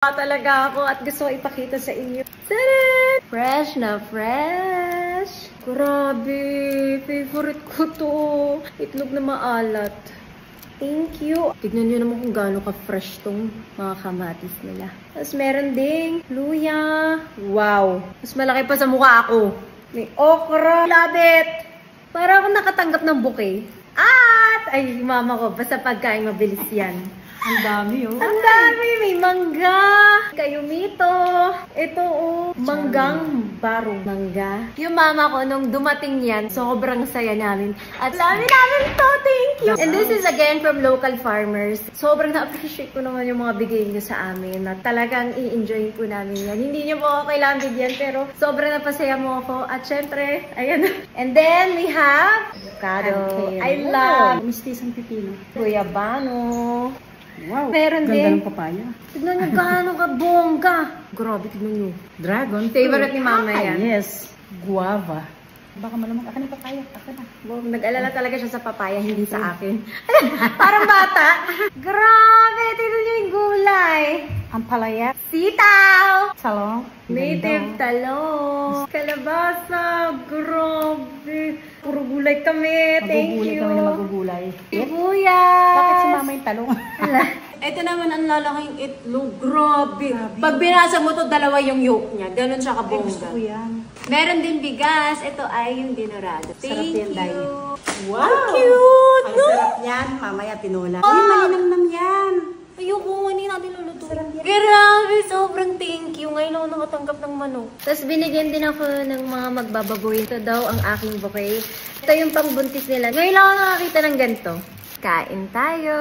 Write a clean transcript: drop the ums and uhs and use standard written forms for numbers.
Talaga ako at gusto ko ipakita sa inyo. Taran! Fresh na fresh. Grabe, favorite ko to. Itlog na maalat. Thank you. Tignan nyo naman kung gaano ka-fresh tong mga kamatis nila. Tapos meron ding luya. Wow. Mas malaki pa sa mukha ako. May okra. Love it. Para akong nakatanggap ng bouquet. At, ay, mama ko, basta pagkain mabilis yan. Ang dami, oh. Ang dami! May mangga! Kayumito! Ito, oh. Manggang baro. Mangga. Yung mama ko, nung dumating yan, sobrang saya namin. At dami namin to! Thank you! And this is again from local farmers. Sobrang na-appreciate ko naman yung mga bigay niyo sa amin. At talagang i-enjoy ko namin yan. Hindi niyo po ako kailangan bigyan, pero sobrang napasaya mo ako. At syempre, ayan. And then, we have avocado. I love Mistisang pipino. guyabano. Wow. Meron Ganda din. ng papaya. Tignan nyo gaano ka bongga. Grabe, tignan nyo. Dragon. Favorite ni mama yan. Yes. Guava. Baka malamang akin ang papaya. Akin na. Wow, nag-alala talaga siya sa papaya, hindi sa akin. Parang bata. Grabe, tignan nyo yung gulay. Ang palaya. Sitaw. Talong. Native talong. Kalabasa. Grabe. Puro gulay kami. Thank Magugulay you. kami na magugulay. Sibuyas. Bakit si mama yung talong? Ito naman ang lalaking itlog. Grabe. Pag binasa mo to, dalawa yung yolk niya. Ganon siya Gusto kabongga. ko yan. Meron din bigas. Ito ay yung dinurado. Sarap Thank yan, Day. you. Wow! Ang cute, Ang no? sarap yan. Mamaya tinola. Uy, malinamnam yan. Ayoko, hindi natin lulutuin. Grabe, sobrang thank you. Ngayon ako nakatanggap ng manok. Tapos binigyan din ako ng mga magbababoy. Ito daw ang aking bouquet. Ito yung pangbuntis nila. Ngayon lang ako nakakita ng ganito. Kain tayo.